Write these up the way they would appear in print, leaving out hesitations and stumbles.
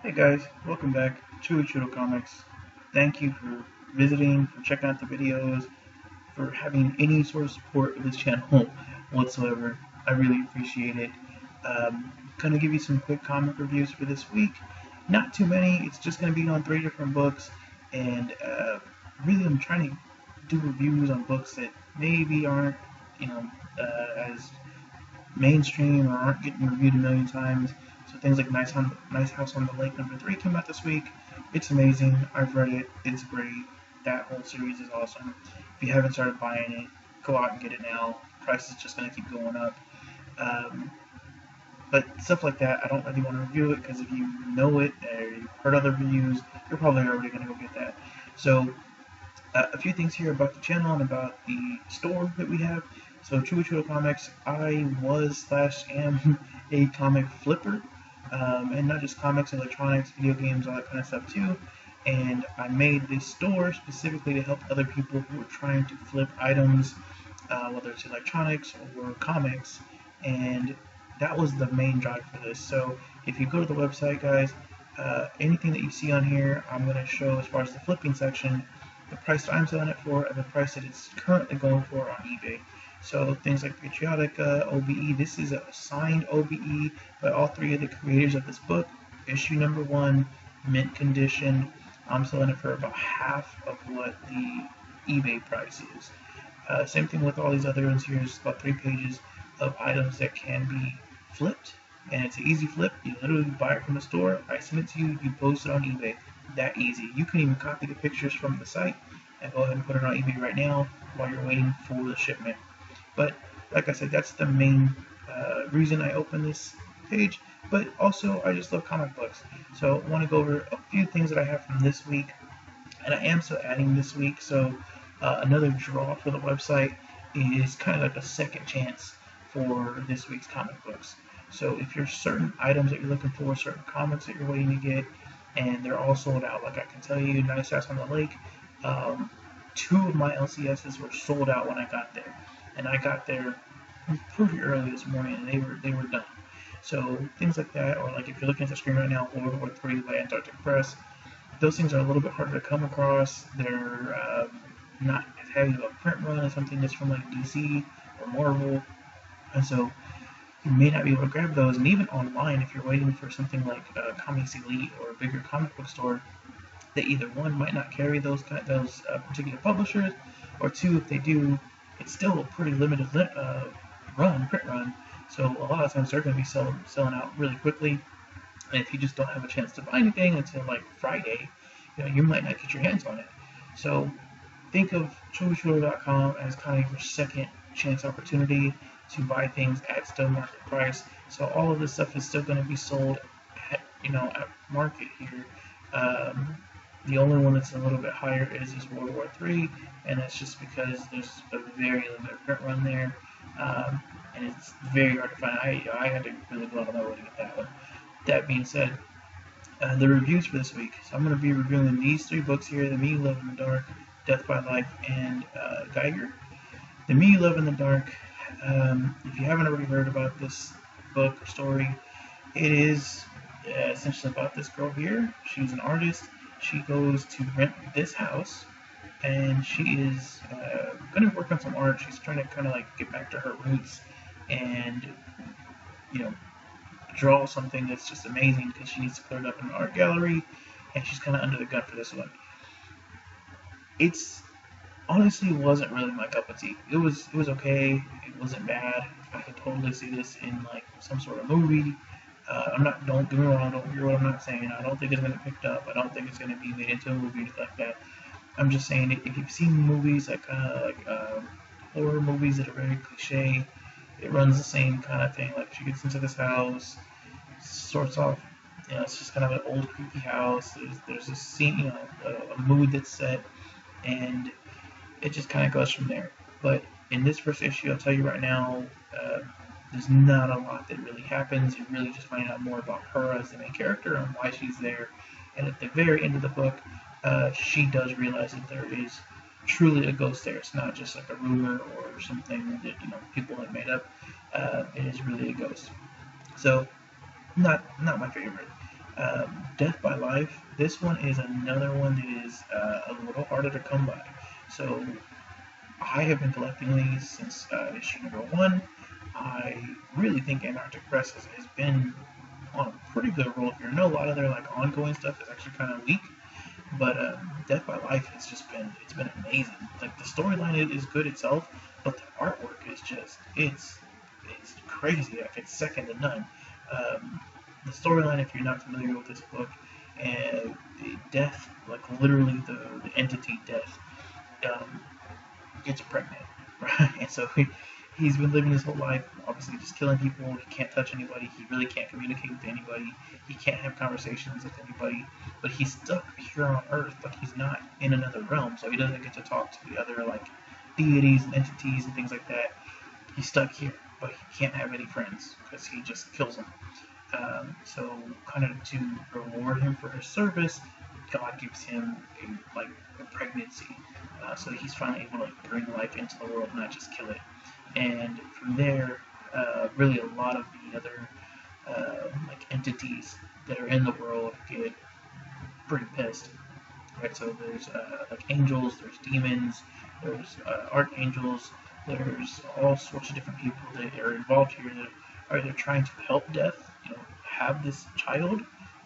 Hey guys, welcome back to Chudo Comics. Thank you for visiting, for checking out the videos, for having any sort of support of this channel whatsoever. I really appreciate it. Gonna give you some quick comic reviews for this week. Not too many. It's just gonna be on 3 different books, and really I'm trying to do reviews on books that maybe aren't, as mainstream or aren't getting reviewed a million times. So things like Nice House on the Lake #3 came out this week. It's amazing. I've read it. It's great. That whole series is awesome. If you haven't started buying it, go out and get it now. Price is just going to keep going up. Um, but stuff like that, I don't really want to review it because if you know it or you've heard other reviews, you're probably already going to go get that. So a few things here about the channel and about the store that we have. So Chudo Comics, I was/am a comic flipper, and not just comics, electronics, video games, all that kind of stuff too. And I made this store specifically to help other people who are trying to flip items, whether it's electronics or comics. And that was the main drive for this. So if you go to the website, guys, anything that you see on here, I'm going to show as far as the flipping section, the price that I'm selling it for, and the price that it's currently going for on eBay. So things like Patriotic OBE, this is a signed OBE by all 3 of the creators of this book. Issue #1, mint condition. I'm selling it for about half of what the eBay price is. Same thing with all these other ones here. It's about 3 pages of items that can be flipped, and it's an easy flip. You literally buy it from the store, I send it to you, you post it on eBay. That easy. You can even copy the pictures from the site and go ahead and put it on eBay right now while you're waiting for the shipment. But like I said, that's the main reason I opened this page. But also, I just love comic books. So I want to go over a few things that I have from this week. And I am still adding this week. So another draw for the website is kind of like a second chance for this week's comic books. So if there's certain items that you're looking for, certain comics that you're waiting to get, and they're all sold out, like I can tell you, Nice House on the Lake, 2 of my LCSs were sold out when I got there. And I got there pretty early this morning, and they were done. So things like that, or like if you're looking at the screen right now, World War III by Antarctic Press, those things are a little bit harder to come across. They're not as heavy of a print run as something that's from like DC or Marvel, and so you may not be able to grab those. And even online, if you're waiting for something like Comics Elite or a bigger comic book store, they either one might not carry those particular publishers, or 2, if they do, it's still a pretty limited print run. So a lot of times they're going to be selling out really quickly. And if you just don't have a chance to buy anything until like Friday, you might not get your hands on it. So think of Chudo.com as kind of your second chance opportunity to buy things at still market price. So all of this stuff is still going to be sold at market here. The only one that's a little bit higher is this World War III, and that's just because there's a very limited print run there, and it's very hard to find. I had to really go out of my way to get that one. That being said, the reviews for this week. So I'm going to be reviewing these 3 books here: The Me You Love in the Dark, Death by Life, and Geiger. The Me You Love in the Dark, if you haven't already heard about this book or story, it is essentially about this girl here. She's an artist. She goes to rent this house, and she is going to work on some art. She's trying to kind of like get back to her roots and, draw something that's just amazing because she needs to put it up in an art gallery, and she's kind of under the gun for this one. It's honestly wasn't really my cup of tea. It was okay. It wasn't bad. I could totally see this in like some sort of movie. Don't get me wrong, don't hear what I'm not saying. I don't think it's going to pick up. I don't think it's going to be made into a movie like that. I'm just saying, if you've seen movies that kind of like horror movies that are very cliche, it runs the same kind of thing. Like she gets into this house, starts off, it's just kind of an old creepy house. There's a scene, a mood that's set, and it just kind of goes from there. But in this first issue, I'll tell you right now, there's not a lot that really happens. You really just find out more about her as the main character and why she's there. And at the very end of the book, she does realize that there is truly a ghost there. It's not just like a rumor or something that people have made up. It is really a ghost. So not my favorite. Death by Life. This one is another one that is a little harder to come by. So I have been collecting these since issue number one. I really think Antarctic Press has been on a pretty good roll here. I know a lot of their like ongoing stuff is actually kind of weak, but Death by Life has just been amazing. Like the storyline is good itself, but the artwork is just it's crazy. Like it's second to none. The storyline, if you're not familiar with this book, and Death, like literally the entity Death, um, gets pregnant, right? And so he's been living his whole life, obviously just killing people. He can't touch anybody. He really can't communicate with anybody. He can't have conversations with anybody. But he's stuck here on Earth, but he's not in another realm, so he doesn't get to talk to the other like deities and entities and things like that. He's stuck here, but he can't have any friends because he just kills them. So, kind of to reward him for his service, God gives him a pregnancy, so that he's finally able to like bring life into the world, not just kill it. And from there, really a lot of the other like entities that are in the world get pretty pissed. Right, so there's like angels, there's demons, there's archangels, there's all sorts of different people that are involved here that are either trying to help Death, have this child,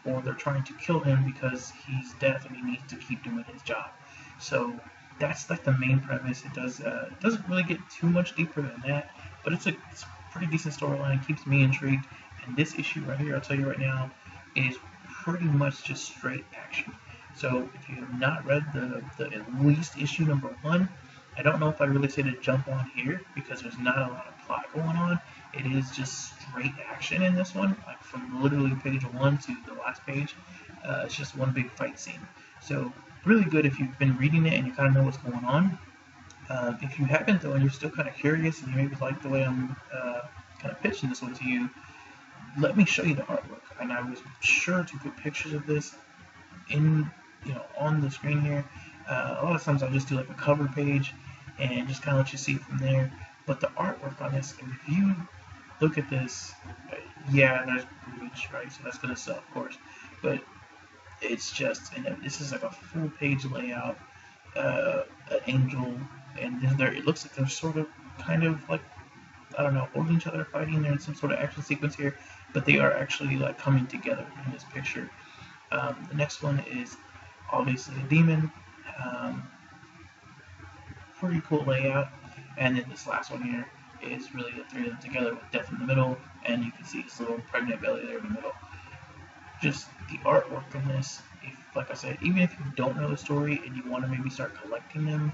or they're trying to kill him because he's Death and he needs to keep doing his job. So that's like the main premise. It doesn't really get too much deeper than that, but it's a pretty decent storyline. Keeps me intrigued. And this issue right here, I'll tell you right now, is pretty much just straight action. So if you have not read the at least issue number one, I don't know if I'd really say to jump on here because there's not a lot of plot going on. It is just straight action in this one, like from literally page one to the last page. It's just one big fight scene. So really good if you've been reading it and you kind of know what's going on. If you haven't though and you're still kind of curious and you maybe like the way I'm kind of pitching this one to you, let me show you the artwork. And I was sure to put pictures of this in on the screen here. A lot of times I'll just do like a cover page and just kind of let you see it from there. But the artwork on this, if you look at this, yeah, there's boobage, right? So that's gonna sell, of course. But it's just, and this is like a full page layout, an angel, and there it looks like they're sort of, kind of like, I don't know, holding each other, fighting. They're in some sort of action sequence here, but they are actually like coming together in this picture. The next one is obviously a demon. Pretty cool layout. And then this last one here is really the three of them together with Death in the middle, and you can see his little pregnant belly there in the middle. Just the artwork in this, like I said, even if you don't know the story and you want to maybe start collecting them,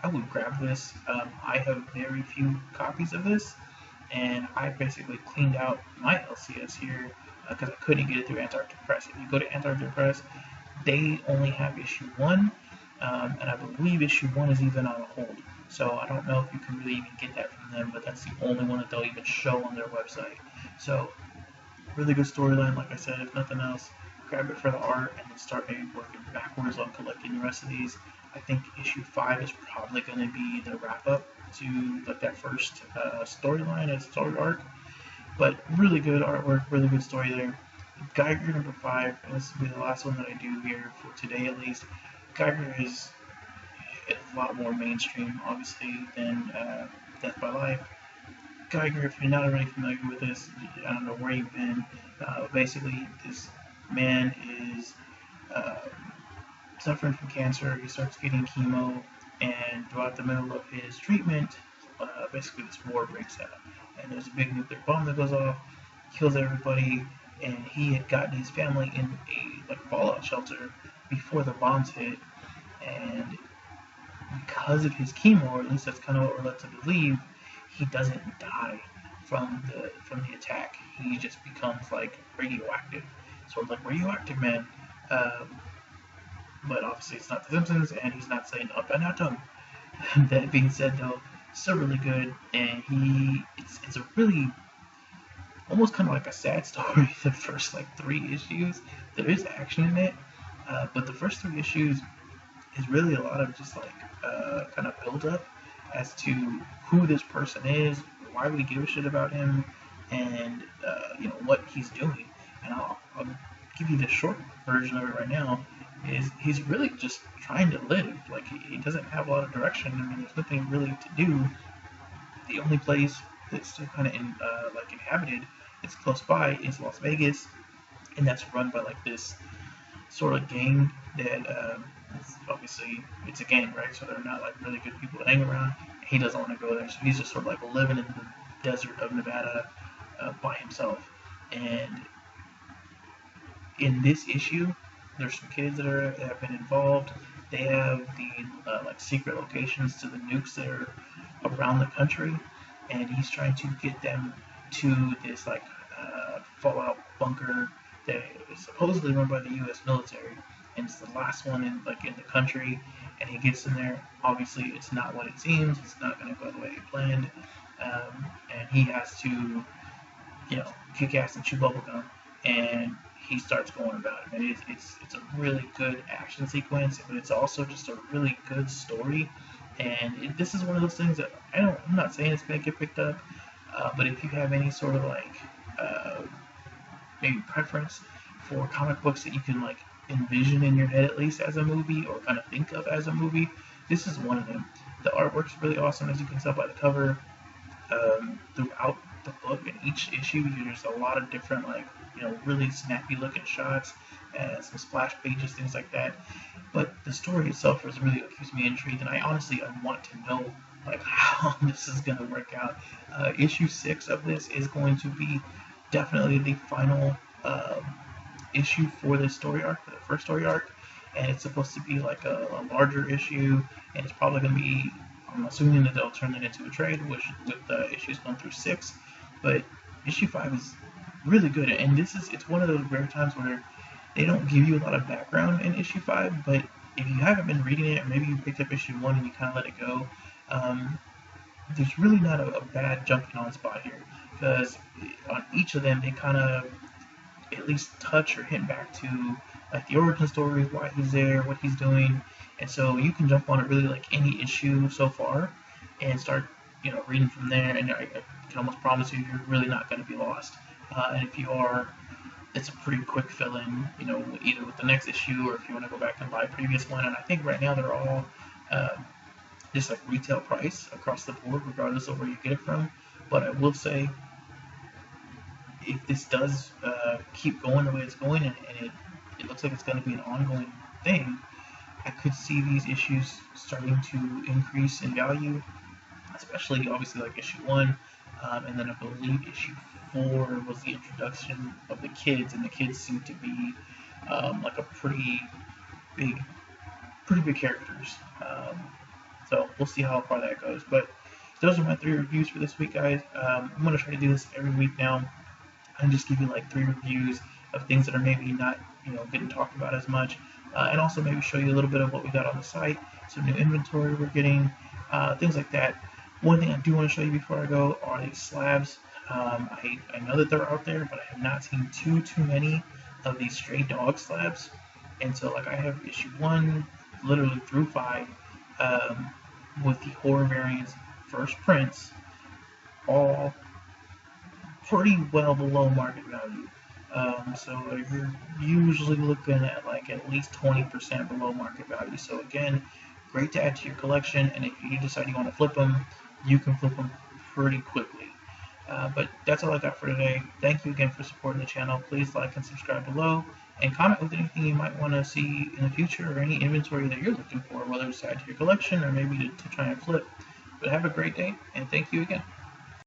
I would grab this. I have very few copies of this, and I basically cleaned out my LCS here because I couldn't get it through Antarctic Press. If you go to Antarctic Press, they only have issue 1, and I believe issue 1 is even on hold. So I don't know if you can really even get that from them, but that's the only one that they'll even show on their website. So really good storyline, like I said. If nothing else, grab it for the art and then start maybe working backwards on collecting the rest of these. I think issue 5 is probably going to be the wrap up to like that first storyline and story arc. But really good artwork, really good story there. Geiger number 5, and this will be the last one that I do here for today at least. Geiger is a lot more mainstream, obviously, than Death by Life. Geiger, if you're not already familiar with this, I don't know where you've been. Basically, this man is suffering from cancer. He starts getting chemo, and throughout the middle of his treatment, basically this war breaks out. And there's a big nuclear bomb that goes off, kills everybody, and he had gotten his family in a fallout shelter before the bombs hit. And because of his chemo, or at least that's kind of what we're led to believe, he doesn't die from the attack. He just becomes like radioactive, sort of like Radioactive Man. But obviously it's not The Simpsons, and he's not saying up and atom. That being said, though, still really good, and it's a really almost kind of like a sad story. The first 3 issues, there is action in it, but the first 3 issues is really a lot of just kind of build up as to who this person is, why we give a shit about him, and what he's doing. And I'll give you the short version of it right now, is he's really just trying to live. Like he doesn't have a lot of direction. I mean, there's nothing really to do. The only place that's still kind of like inhabited, it's close by, is Las Vegas, and that's run by like this sort of gang that obviously it's a gang, right? So they're not like really good people to hang around. He doesn't want to go there, so he's just sort of like living in the desert of Nevada by himself. And in this issue, there's some kids that have been involved. They have the like secret locations to the nukes that are around the country, and he's trying to get them to this like fallout bunker that is supposedly run by the U.S. military, and it's the last one in the country. And he gets in there. Obviously, it's not what it seems. It's not going to go the way he planned, and he has to, kick ass and chew bubblegum. And he starts going about it. And it's a really good action sequence, but it's also just a really good story. And this is one of those things that I'm not saying it's going to get picked up, but if you have any sort of maybe preference for comic books that you can envision in your head at least as a movie, or kind of think of as a movie, this is one of them. The artwork's really awesome, as you can tell by the cover. Throughout the book, in each issue, there's a lot of different really snappy looking shots, some splash pages, things like that. But the story itself is really what keeps me intrigued, and I want to know how this is going to work out. Issue 6 of this is going to be definitely the final issue for this story arc, for the first story arc, and it's supposed to be like a larger issue, and it's probably going to be, I'm assuming that they'll turn it into a trade, with issues 1 through 6. But issue 5 is really good, and it's one of those rare times where they don't give you a lot of background in issue 5, but if you haven't been reading it, or maybe you picked up issue 1 and you kind of let it go, there's really not a bad jumping on spot here, because on each of them they kind of at least touch or hint back to the origin story, why he's there, what he's doing, and so you can jump on it really any issue so far and start reading from there, and I can almost promise you you're really not going to be lost. And if you are, it's a pretty quick fill-in, either with the next issue or if you want to go back and buy a previous one. And I think right now they're all just retail price across the board, regardless of where you get it from. But I will say, if this does keep going the way it's going, and it looks like it's going to be an ongoing thing, I could see these issues starting to increase in value, especially obviously issue 1, and then I believe issue 4 was the introduction of the kids, and the kids seem to be a pretty big characters. So we'll see how far that goes. But those are my 3 reviews for this week, guys. I'm going to try to do this every week now, and just give you 3 reviews of things that are maybe not getting talked about as much, and also maybe show you a little bit of what we got on the site, some new inventory we're getting, things like that. One thing I do want to show you before I go are these slabs. I know that they're out there, but I have not seen too many of these stray dog slabs. And so I have issue 1 literally through 5 with the horror variants first prints, all pretty well below market value. So you're usually looking at at least 20% below market value. So again, great to add to your collection, and if you decide you want to flip them, you can flip them pretty quickly. But that's all I got for today. Thank you again for supporting the channel. Please like and subscribe below, and comment with anything you might want to see in the future, or any inventory that you're looking for, whether it's to add to your collection or maybe to try and flip. But have a great day, and thank you again.